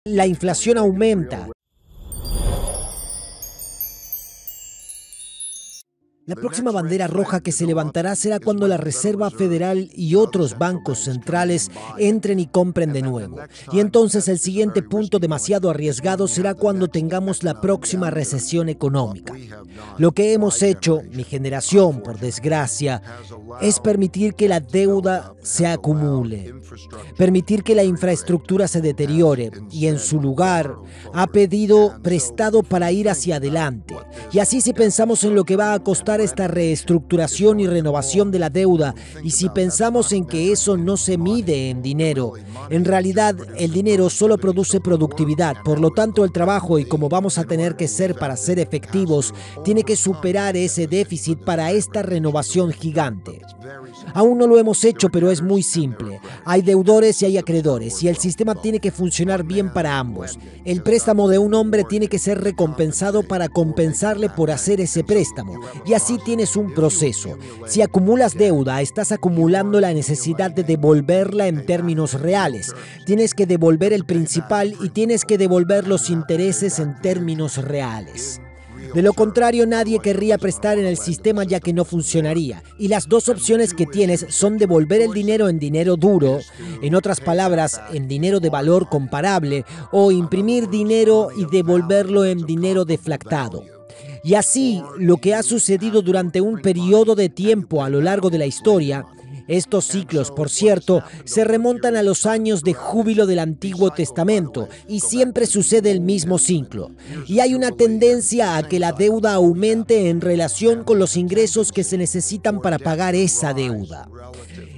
La inflación aumenta. La próxima bandera roja que se levantará será cuando la Reserva Federal y otros bancos centrales entren y compren de nuevo. Y entonces el siguiente punto demasiado arriesgado será cuando tengamos la próxima recesión económica. Lo que hemos hecho, mi generación, por desgracia, es permitir que la deuda se acumule, permitir que la infraestructura se deteriore y en su lugar ha pedido prestado para ir hacia adelante. Y así, si pensamos en lo que va a costar esta reestructuración y renovación de la deuda, y si pensamos en que eso no se mide en dinero, en realidad el dinero solo produce productividad. Por lo tanto, el trabajo, y como vamos a tener que ser para ser efectivos, tiene que superar ese déficit para esta renovación gigante. Aún no lo hemos hecho, pero es muy simple. Hay deudores y hay acreedores, y el sistema tiene que funcionar bien para ambos. El préstamo de un hombre tiene que ser recompensado para compensarle por hacer ese préstamo, y así tienes un proceso. Si acumulas deuda, estás acumulando la necesidad de devolverla en términos reales. Tienes que devolver el principal y tienes que devolver los intereses en términos reales. De lo contrario, nadie querría prestar en el sistema, ya que no funcionaría. Y las dos opciones que tienes son devolver el dinero en dinero duro, en otras palabras, en dinero de valor comparable, o imprimir dinero y devolverlo en dinero deflactado. Y así, lo que ha sucedido durante un periodo de tiempo a lo largo de la historia. Estos ciclos, por cierto, se remontan a los años de júbilo del Antiguo Testamento y siempre sucede el mismo ciclo. Y hay una tendencia a que la deuda aumente en relación con los ingresos que se necesitan para pagar esa deuda.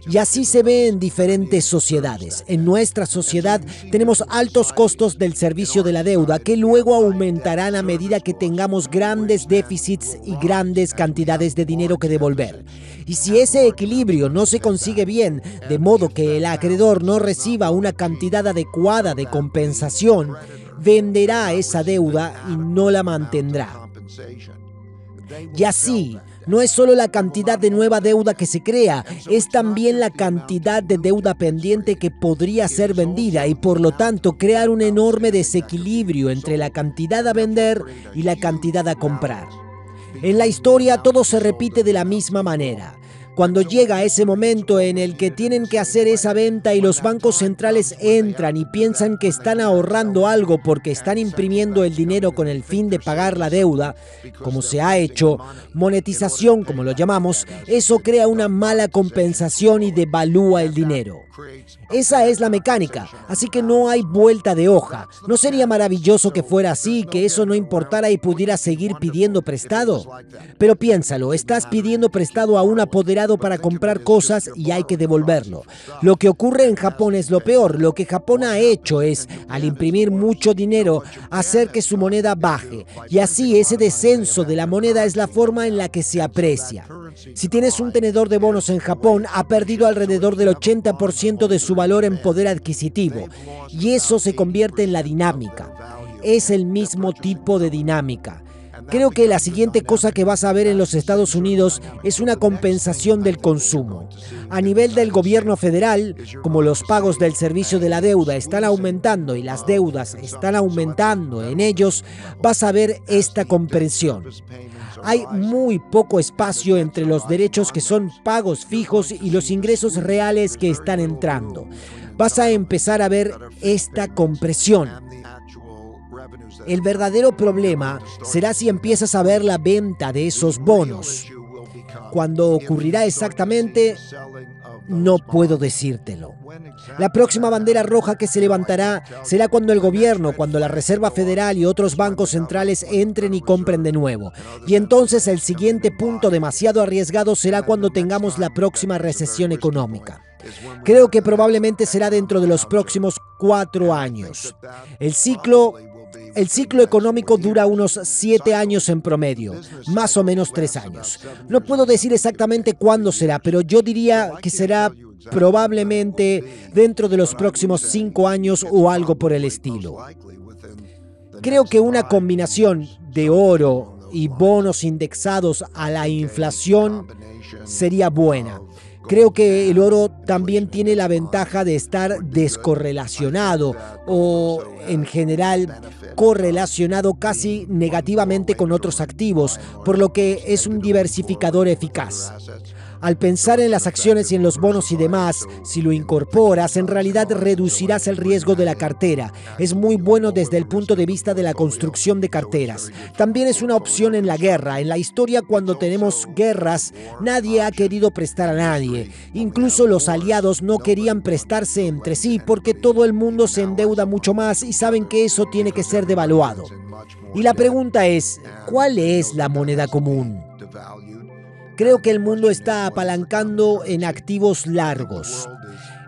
Y así se ve en diferentes sociedades. En nuestra sociedad tenemos altos costos del servicio de la deuda que luego aumentarán a medida que tengamos grandes déficits y grandes cantidades de dinero que devolver. Y si ese equilibrio no se consigue bien, de modo que el acreedor no reciba una cantidad adecuada de compensación, venderá esa deuda y no la mantendrá. Y así, no es solo la cantidad de nueva deuda que se crea, es también la cantidad de deuda pendiente que podría ser vendida y por lo tanto crear un enorme desequilibrio entre la cantidad a vender y la cantidad a comprar. En la historia todo se repite de la misma manera. Cuando llega ese momento en el que tienen que hacer esa venta y los bancos centrales entran y piensan que están ahorrando algo porque están imprimiendo el dinero con el fin de pagar la deuda, como se ha hecho, monetización como lo llamamos, eso crea una mala compensación y devalúa el dinero. Esa es la mecánica, así que no hay vuelta de hoja. ¿No sería maravilloso que fuera así, que eso no importara y pudieras seguir pidiendo prestado? Pero piénsalo, estás pidiendo prestado a un apoderado para comprar cosas y hay que devolverlo. Lo que ocurre en Japón es lo peor. Lo que Japón ha hecho es, al imprimir mucho dinero, hacer que su moneda baje. Y así ese descenso de la moneda es la forma en la que se aprecia. Si tienes un tenedor de bonos en Japón, ha perdido alrededor del 80% de su valor en poder adquisitivo. Y eso se convierte en la dinámica. Es el mismo tipo de dinámica. Creo que la siguiente cosa que vas a ver en los Estados Unidos es una compensación del consumo. A nivel del gobierno federal, como los pagos del servicio de la deuda están aumentando y las deudas están aumentando en ellos, vas a ver esta comprensión. Hay muy poco espacio entre los derechos que son pagos fijos y los ingresos reales que están entrando. Vas a empezar a ver esta compresión. El verdadero problema será si empiezas a ver la venta de esos bonos. Cuándo ocurrirá exactamente, no puedo decírtelo. La próxima bandera roja que se levantará será cuando el gobierno, cuando la Reserva Federal y otros bancos centrales entren y compren de nuevo. Y entonces el siguiente punto demasiado arriesgado será cuando tengamos la próxima recesión económica. Creo que probablemente será dentro de los próximos 4 años. El ciclo económico dura unos 7 años en promedio, más o menos 3 años. No puedo decir exactamente cuándo será, pero yo diría que será probablemente dentro de los próximos 5 años o algo por el estilo. Creo que una combinación de oro y bonos indexados a la inflación sería buena. Creo que el oro también tiene la ventaja de estar descorrelacionado o, en general, correlacionado casi negativamente con otros activos, por lo que es un diversificador eficaz. Al pensar en las acciones y en los bonos y demás, si lo incorporas, en realidad reducirás el riesgo de la cartera. Es muy bueno desde el punto de vista de la construcción de carteras. También es una opción en la guerra. En la historia, cuando tenemos guerras, nadie ha querido prestar a nadie. Incluso los aliados no querían prestarse entre sí porque todo el mundo se endeuda mucho más y saben que eso tiene que ser devaluado. Y la pregunta es, ¿cuál es la moneda común? Creo que el mundo está apalancando en activos largos.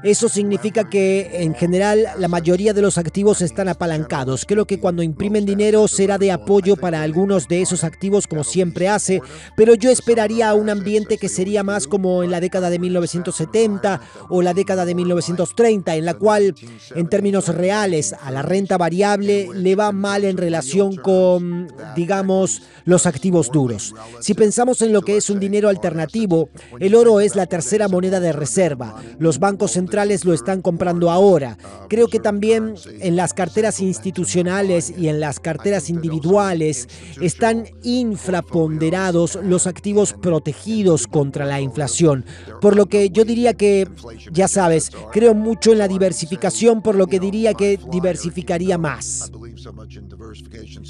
Eso significa que, en general, la mayoría de los activos están apalancados. Creo que cuando imprimen dinero será de apoyo para algunos de esos activos, como siempre hace, pero yo esperaría un ambiente que sería más como en la década de 1970 o la década de 1930, en la cual, en términos reales, a la renta variable le va mal en relación con, digamos, los activos duros. Si pensamos en lo que es un dinero alternativo, el oro es la tercera moneda de reserva. Los bancos centrales lo están comprando ahora. Creo que también en las carteras institucionales y en las carteras individuales están infraponderados los activos protegidos contra la inflación. Por lo que yo diría que, ya sabes, creo mucho en la diversificación, por lo que diría que diversificaría más.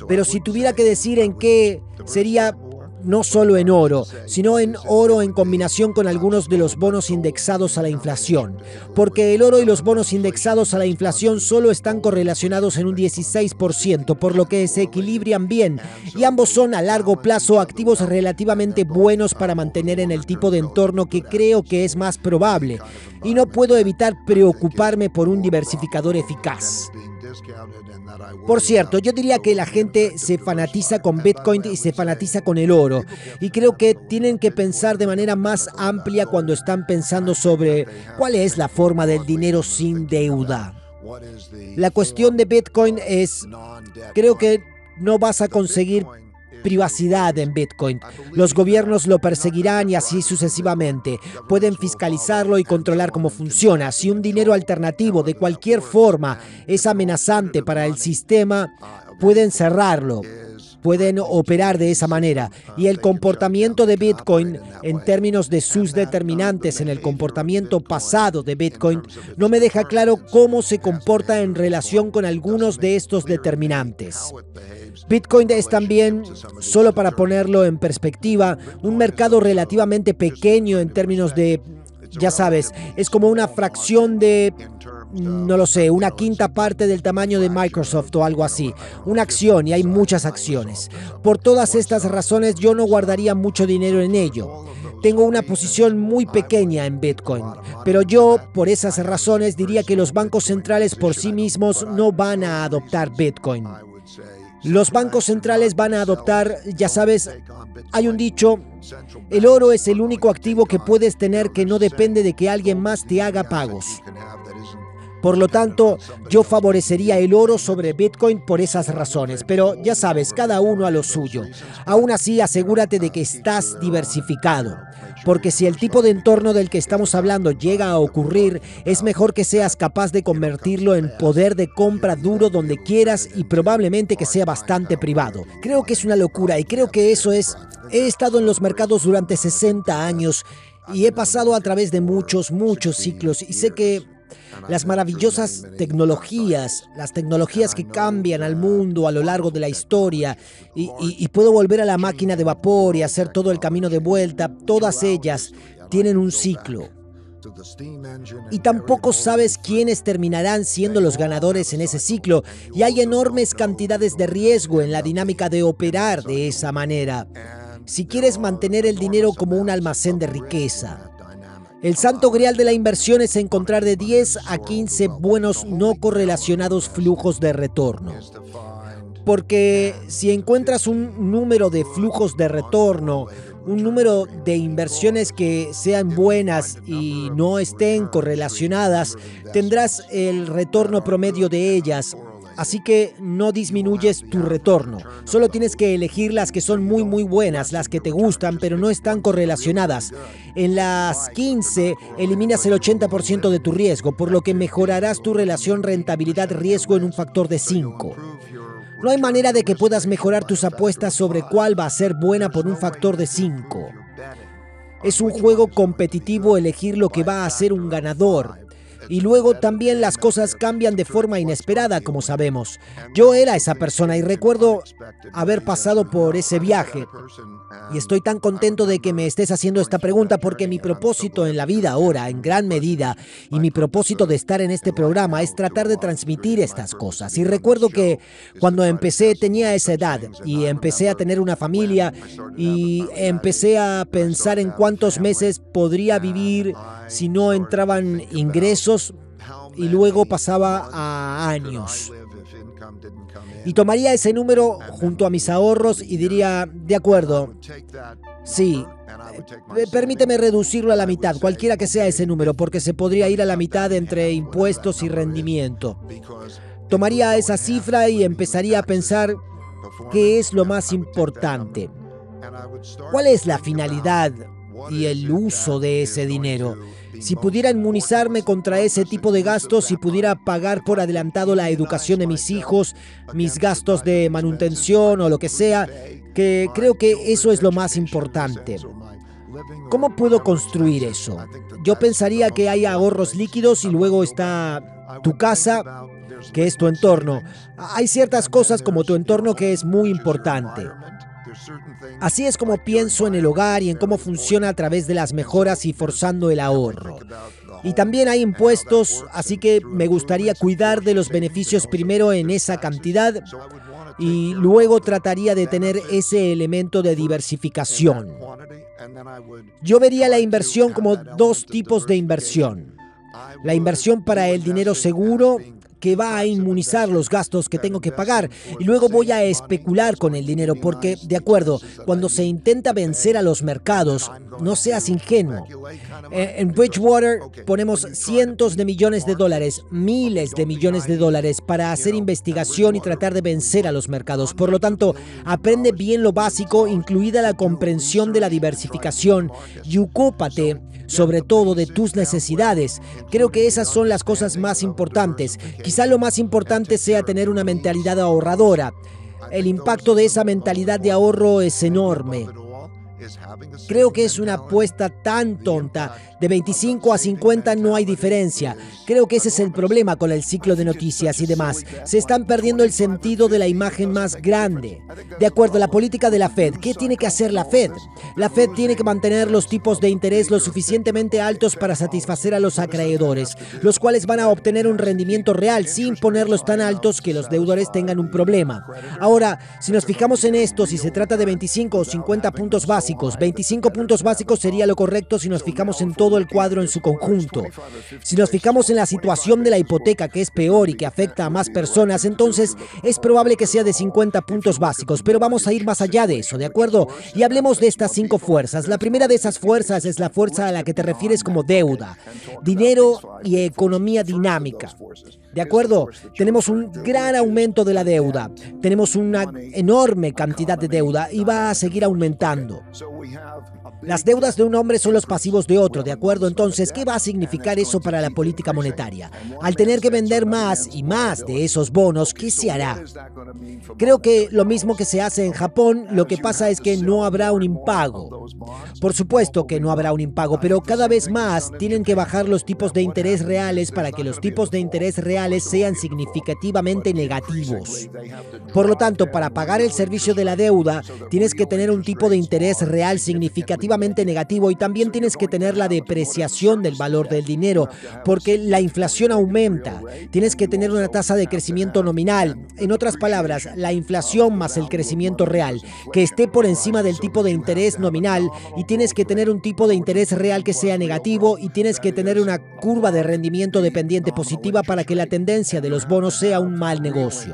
Pero si tuviera que decir en qué, sería no solo en oro, sino en oro en combinación con algunos de los bonos indexados a la inflación. Porque el oro y los bonos indexados a la inflación solo están correlacionados en un 16%, por lo que se equilibran bien, y ambos son a largo plazo activos relativamente buenos para mantener en el tipo de entorno que creo que es más probable. Y no puedo evitar preocuparme por un diversificador eficaz. Por cierto, yo diría que la gente se fanatiza con Bitcoin y se fanatiza con el oro. Y creo que tienen que pensar de manera más amplia cuando están pensando sobre cuál es la forma del dinero sin deuda. La cuestión de Bitcoin es, creo que no vas a conseguir privacidad en Bitcoin. Los gobiernos lo perseguirán y así sucesivamente. Pueden fiscalizarlo y controlar cómo funciona. Si un dinero alternativo de cualquier forma es amenazante para el sistema, pueden cerrarlo. Pueden operar de esa manera. Y el comportamiento de Bitcoin, en términos de sus determinantes en el comportamiento pasado de Bitcoin, no me deja claro cómo se comporta en relación con algunos de estos determinantes. Bitcoin es también, solo para ponerlo en perspectiva, un mercado relativamente pequeño en términos de, ya sabes, es como una fracción de, no lo sé, una quinta parte del tamaño de Microsoft o algo así. Una acción, y hay muchas acciones. Por todas estas razones yo no guardaría mucho dinero en ello. Tengo una posición muy pequeña en Bitcoin, pero yo, por esas razones, diría que los bancos centrales por sí mismos no van a adoptar Bitcoin. Los bancos centrales van a adoptar, ya sabes, hay un dicho, el oro es el único activo que puedes tener que no depende de que alguien más te haga pagos. Por lo tanto, yo favorecería el oro sobre Bitcoin por esas razones, pero ya sabes, cada uno a lo suyo. Aún así, asegúrate de que estás diversificado, porque si el tipo de entorno del que estamos hablando llega a ocurrir, es mejor que seas capaz de convertirlo en poder de compra duro donde quieras y probablemente que sea bastante privado. Creo que es una locura y creo que eso es... He estado en los mercados durante 60 años y he pasado a través de muchos ciclos y sé que las maravillosas tecnologías, las tecnologías que cambian al mundo a lo largo de la historia y puedo volver a la máquina de vapor y hacer todo el camino de vuelta, todas ellas tienen un ciclo. Y tampoco sabes quiénes terminarán siendo los ganadores en ese ciclo y hay enormes cantidades de riesgo en la dinámica de operar de esa manera. Si quieres mantener el dinero como un almacén de riqueza. El santo grial de la inversión es encontrar de 10 a 15 buenos no correlacionados flujos de retorno. Porque si encuentras un número de flujos de retorno, un número de inversiones que sean buenas y no estén correlacionadas, tendrás el retorno promedio de ellas Así que no disminuyes tu retorno. Solo tienes que elegir las que son muy buenas, las que te gustan, pero no están correlacionadas. En las 15 eliminas el 80% de tu riesgo, por lo que mejorarás tu relación rentabilidad-riesgo en un factor de 5. No hay manera de que puedas mejorar tus apuestas sobre cuál va a ser buena por un factor de 5. Es un juego competitivo elegir lo que va a ser un ganador. Y luego también las cosas cambian de forma inesperada, como sabemos. Yo era esa persona y recuerdo haber pasado por ese viaje. Y estoy tan contento de que me estés haciendo esta pregunta porque mi propósito en la vida ahora, en gran medida, y mi propósito de estar en este programa es tratar de transmitir estas cosas. Y recuerdo que cuando empecé tenía esa edad y empecé a tener una familia y empecé a pensar en cuántos meses podría vivir si no entraban ingresos y luego pasaba a años. Y tomaría ese número junto a mis ahorros y diría, de acuerdo, sí, permíteme reducirlo a la mitad, cualquiera que sea ese número, porque se podría ir a la mitad entre impuestos y rendimiento. Tomaría esa cifra y empezaría a pensar qué es lo más importante. ¿Cuál es la finalidad y el uso de ese dinero? Si pudiera inmunizarme contra ese tipo de gastos, si pudiera pagar por adelantado la educación de mis hijos, mis gastos de manutención o lo que sea, que creo que eso es lo más importante. ¿Cómo puedo construir eso? Yo pensaría que hay ahorros líquidos y luego está tu casa, que es tu entorno. Hay ciertas cosas como tu entorno que es muy importante. Así es como pienso en el hogar y en cómo funciona a través de las mejoras y forzando el ahorro. Y también hay impuestos, así que me gustaría cuidar de los beneficios primero en esa cantidad y luego trataría de tener ese elemento de diversificación. Yo vería la inversión como dos tipos de inversión. La inversión para el dinero seguro, que va a inmunizar los gastos que tengo que pagar, y luego voy a especular con el dinero porque, de acuerdo, cuando se intenta vencer a los mercados, no seas ingenuo. En Bridgewater ponemos cientos de millones de dólares, miles de millones de dólares para hacer investigación y tratar de vencer a los mercados. Por lo tanto, aprende bien lo básico, incluida la comprensión de la diversificación, y ocúpate sobre todo de tus necesidades. Creo que esas son las cosas más importantes. Quizá lo más importante sea tener una mentalidad ahorradora. El impacto de esa mentalidad de ahorro es enorme. Creo que es una apuesta tan tonta. De 25 a 50 no hay diferencia. Creo que ese es el problema con el ciclo de noticias y demás. Se están perdiendo el sentido de la imagen más grande. De acuerdo a la política de la Fed, ¿qué tiene que hacer la Fed? La Fed tiene que mantener los tipos de interés lo suficientemente altos para satisfacer a los acreedores, los cuales van a obtener un rendimiento real sin ponerlos tan altos que los deudores tengan un problema. Ahora, si nos fijamos en esto, si se trata de 25 o 50 puntos básicos, 25 puntos básicos sería lo correcto si nos fijamos en todo el cuadro en su conjunto. Si nos fijamos en la situación de la hipoteca, que es peor y que afecta a más personas, entonces es probable que sea de 50 puntos básicos, pero vamos a ir más allá de eso, ¿de acuerdo? Y hablemos de estas 5 fuerzas. La primera de esas fuerzas es la fuerza a la que te refieres como deuda, dinero y economía dinámica. ¿De acuerdo? Tenemos un gran aumento de la deuda, tenemos una enorme cantidad de deuda y va a seguir aumentando. Las deudas de un hombre son los pasivos de otro, ¿de acuerdo? Entonces, ¿qué va a significar eso para la política monetaria? Al tener que vender más y más de esos bonos, ¿qué se hará? Creo que lo mismo que se hace en Japón, lo que pasa es que no habrá un impago. Por supuesto que no habrá un impago, pero cada vez más tienen que bajar los tipos de interés reales para que los tipos de interés reales sean significativamente negativos. Por lo tanto, para pagar el servicio de la deuda, tienes que tener un tipo de interés real significativamente negativo y también tienes que tener la depreciación del valor del dinero, porque la inflación aumenta. Tienes que tener una tasa de crecimiento nominal. En otras palabras, la inflación más el crecimiento real, que esté por encima del tipo de interés nominal, y tienes que tener un tipo de interés real que sea negativo y tienes que tener una curva de rendimiento dependiente positiva para que la tendencia de los bonos sea un mal negocio.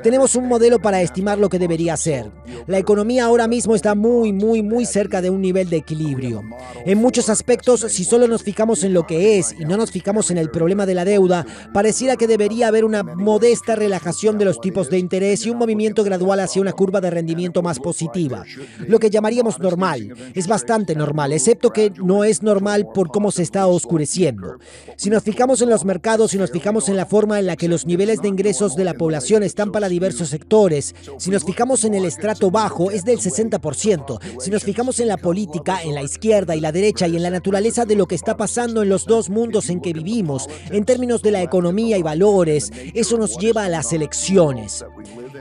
Tenemos un modelo para estimar lo que debería ser. La economía ahora mismo está muy cerca de un nivel de equilibrio. En muchos aspectos, si solo nos fijamos en lo que es y no nos fijamos en el problema de la deuda, pareciera que debería haber una modesta relajación de los tipos de interés y un movimiento gradual hacia una curva de rendimiento más positiva. Lo que llamaríamos normal. Es bastante normal, excepto que no es normal por cómo se está oscureciendo. Si nos fijamos en los mercados y nos fijamos en la forma en la que los niveles de ingresos de la población están para diversos sectores, si nos fijamos en el estrato bajo, es del 60%. Si nos fijamos en la política, en la izquierda y la derecha y en la naturaleza de lo que está pasando en los dos mundos en que vivimos, en términos de la economía y valores, eso nos lleva a las elecciones.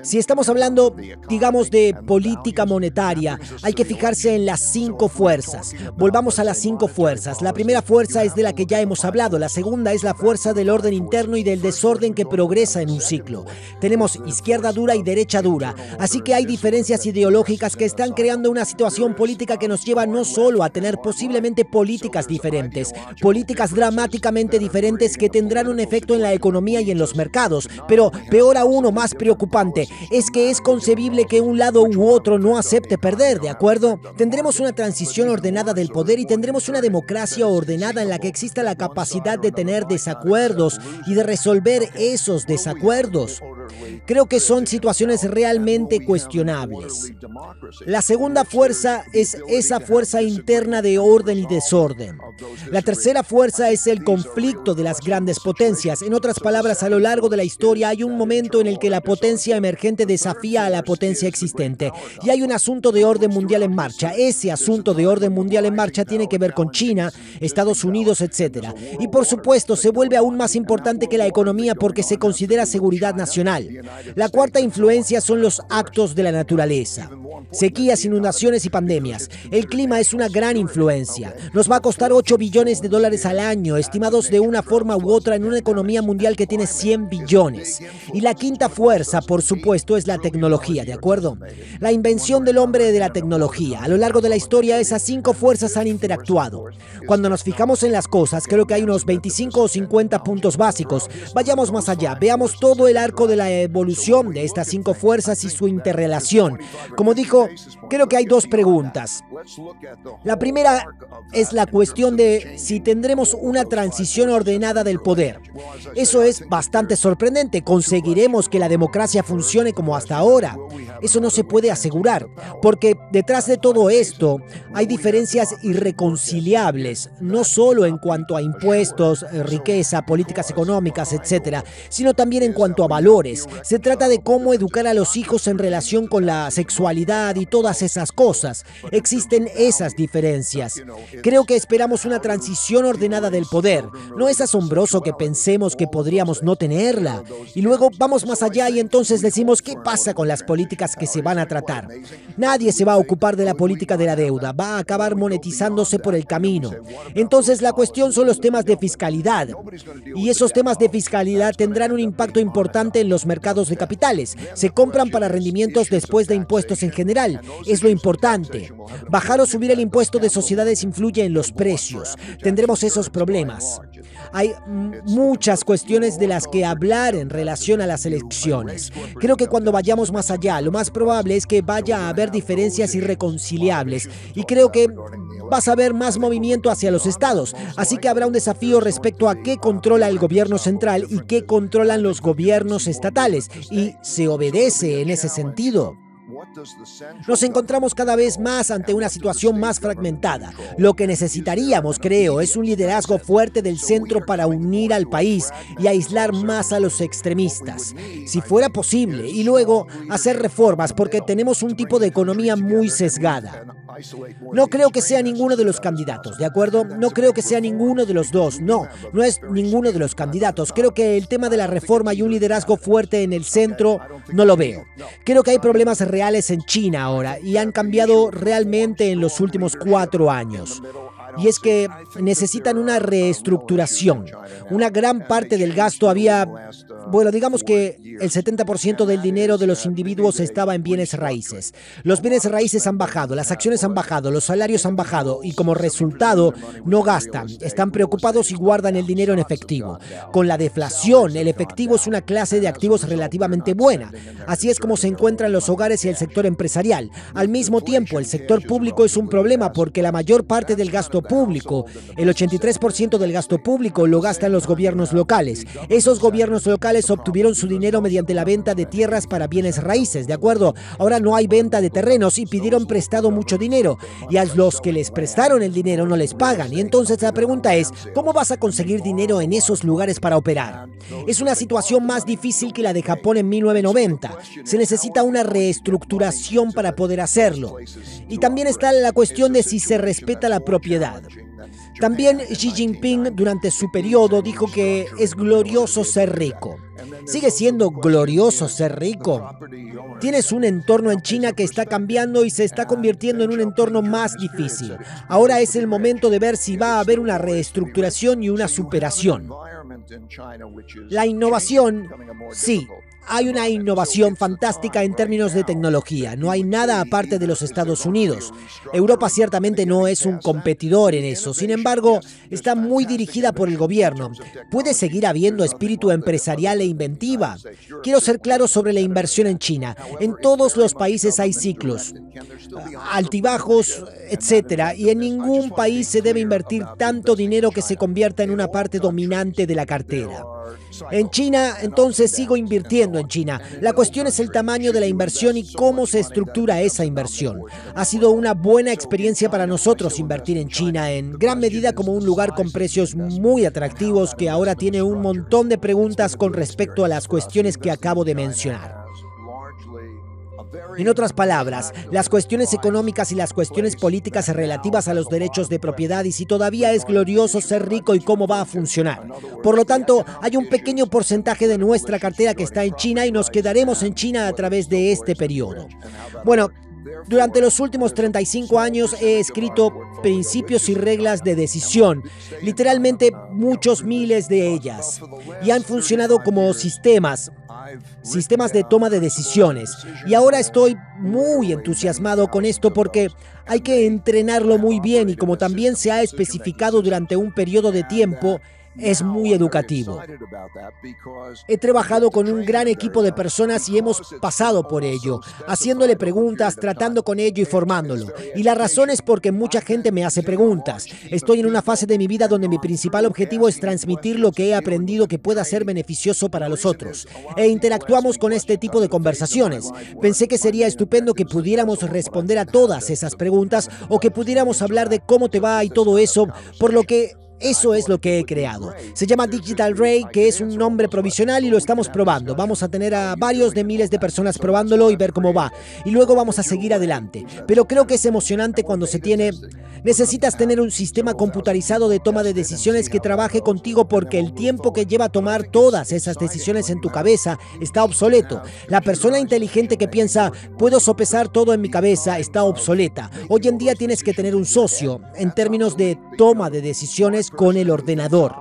Si estamos hablando, digamos, de política monetaria, hay que fijarse en las 5 fuerzas. Volvamos a las 5 fuerzas. La primera fuerza es de la que ya hemos hablado. La segunda es la fuerza del orden interno y del desorden que progresa en un ciclo. Tenemos izquierda dura y derecha dura. Así que hay diferencias ideológicas que están creando una situación política que nos lleva no solo a tener posiblemente políticas diferentes, políticas dramáticamente diferentes que tendrán un efecto en la economía y en los mercados, pero peor aún o más preocupante, es que es concebible que un lado u otro no acepte perder, ¿de acuerdo? Tendremos una transición ordenada del poder y tendremos una democracia ordenada en la que exista la capacidad de tener desacuerdos y de resolver esos desacuerdos. Creo que son situaciones realmente cuestionables. La segunda fuerza es esa fuerza interna de orden y desorden. La tercera fuerza es el conflicto de las grandes potencias. En otras palabras, a lo largo de la historia hay un momento en el que la potencia emergente desafía a la potencia existente y hay un asunto de orden mundial en marcha. Ese asunto de orden mundial en marcha tiene que ver con China, Estados Unidos, etc. Y por supuesto se vuelve aún más importante que la economía porque se considera seguridad nacional. La cuarta influencia son los actos de la naturaleza. Sequías, inundaciones y pandemias. El clima es una gran influencia. Nos va a costar $8 billones al año, estimados de una forma u otra en una economía mundial que tiene 100 billones. Y la quinta fuerza, por supuesto, es la tecnología, ¿de acuerdo? La invención del hombre de la tecnología. A lo largo de la historia, esas 5 fuerzas han interactuado. Cuando nos fijamos en las cosas, creo que hay unos 25 o 50 puntos básicos. Vayamos más allá, veamos todo el arco de la evolución de estas 5 fuerzas y su interrelación. Como dijo, creo que hay 2 preguntas. La primera es la cuestión de si tendremos una transición ordenada del poder. Eso es bastante sorprendente. ¿Conseguiremos que la democracia funcione como hasta ahora? Eso no se puede asegurar, porque detrás de todo esto hay diferencias irreconciliables, no solo en cuanto a impuestos, riqueza, políticas económicas, etc., sino también en cuanto a valores. Se trata de cómo educar a los hijos en relación con la sexualidad y todas esas cosas. Existen esas diferencias. Creo que esperamos una transición ordenada del poder. No es asombroso que pensemos que podríamos no tenerla. Y luego vamos más allá y entonces decimos, ¿qué pasa con las políticas que se van a tratar? Nadie se va a ocupar de la política de la deuda. Va a acabar monetizándose por el camino. Entonces la cuestión son los temas de fiscalidad. Y esos temas de fiscalidad tendrán un impacto importante en los mercados de capitales. Se compran para rendimientos después de impuestos en general. Es lo importante. Bajar o subir el impuesto de sociedades influye en los precios. Tendremos esos problemas. Hay muchas cuestiones de las que hablar en relación a las elecciones. Creo que cuando vayamos más allá, lo más probable es que vaya a haber diferencias irreconciliables. Y creo que vas a ver más movimiento hacia los estados. Así que habrá un desafío respecto a qué controla el gobierno central y qué controlan los gobiernos estatales. Y se obedece en ese sentido. Nos encontramos cada vez más ante una situación más fragmentada. Lo que necesitaríamos, creo, es un liderazgo fuerte del centro para unir al país y aislar más a los extremistas, si fuera posible, y luego hacer reformas porque tenemos un tipo de economía muy sesgada. No creo que sea ninguno de los candidatos, ¿de acuerdo? No creo que sea ninguno de los dos. No es ninguno de los candidatos. Creo que el tema de la reforma y un liderazgo fuerte en el centro no lo veo. Creo que hay problemas reales en China ahora y han cambiado realmente en los últimos 4 años. y es que necesitan una reestructuración. Una gran parte del gasto digamos que el 70% del dinero de los individuos estaba en bienes raíces. Los bienes raíces han bajado, las acciones han bajado, los salarios han bajado y como resultado no gastan, están preocupados y guardan el dinero en efectivo. Con la deflación, el efectivo es una clase de activos relativamente buena. Así es como se encuentran los hogares y el sector empresarial. Al mismo tiempo, el sector público es un problema porque la mayor parte del gasto público, el 83% del gasto público, lo gastan los gobiernos locales. Esos gobiernos locales obtuvieron su dinero mediante la venta de tierras para bienes raíces, ¿de acuerdo? Ahora no hay venta de terrenos y pidieron prestado mucho dinero. Y a los que les prestaron el dinero no les pagan. Y entonces la pregunta es, ¿cómo vas a conseguir dinero en esos lugares para operar? Es una situación más difícil que la de Japón en 1990. Se necesita una reestructuración para poder hacerlo. Y también está la cuestión de si se respeta la propiedad. También Xi Jinping durante su periodo dijo que es glorioso ser rico. ¿Sigue siendo glorioso ser rico? Tienes un entorno en China que está cambiando y se está convirtiendo en un entorno más difícil. Ahora es el momento de ver si va a haber una reestructuración y una superación. La innovación, sí. Hay una innovación fantástica en términos de tecnología. No hay nada aparte de los Estados Unidos. Europa ciertamente no es un competidor en eso. Sin embargo, está muy dirigida por el gobierno. Puede seguir habiendo espíritu empresarial e inventiva. Quiero ser claro sobre la inversión en China. En todos los países hay ciclos, altibajos, etc. Y en ningún país se debe invertir tanto dinero que se convierta en una parte dominante de la cartera. En China, entonces sigo invirtiendo en China. La cuestión es el tamaño de la inversión y cómo se estructura esa inversión. Ha sido una buena experiencia para nosotros invertir en China, en gran medida como un lugar con precios muy atractivos que ahora tiene un montón de preguntas con respecto a las cuestiones que acabo de mencionar. En otras palabras, las cuestiones económicas y las cuestiones políticas relativas a los derechos de propiedad y si todavía es glorioso ser rico y cómo va a funcionar. Por lo tanto, hay un pequeño porcentaje de nuestra cartera que está en China y nos quedaremos en China a través de este periodo. Bueno, durante los últimos 35 años he escrito principios y reglas de decisión, literalmente muchos miles de ellas, y han funcionado como sistemas de toma de decisiones. Y ahora estoy muy entusiasmado con esto porque hay que entrenarlo muy bien y como también se ha especificado durante un periodo de tiempo, es muy educativo. He trabajado con un gran equipo de personas y hemos pasado por ello, haciéndole preguntas, tratando con ello y formándolo. Y la razón es porque mucha gente me hace preguntas. Estoy en una fase de mi vida donde mi principal objetivo es transmitir lo que he aprendido que pueda ser beneficioso para los otros. E interactuamos con este tipo de conversaciones. Pensé que sería estupendo que pudiéramos responder a todas esas preguntas o que pudiéramos hablar de cómo te va y todo eso, por lo que eso es lo que he creado. Se llama Digital Ray, que es un nombre provisional y lo estamos probando. Vamos a tener a varios de miles de personas probándolo y ver cómo va. Y luego vamos a seguir adelante. Pero creo que es emocionante cuando necesitas tener un sistema computarizado de toma de decisiones que trabaje contigo porque el tiempo que lleva tomar todas esas decisiones en tu cabeza está obsoleto. La persona inteligente que piensa, puedo sopesar todo en mi cabeza, está obsoleta. Hoy en día tienes que tener un socio en términos de toma de decisiones con el ordenador.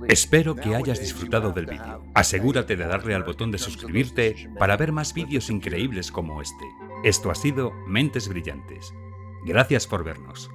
Espero que hayas disfrutado del vídeo. Asegúrate de darle al botón de suscribirte para ver más vídeos increíbles como este. Esto ha sido Mentes Brillantes. Gracias por vernos.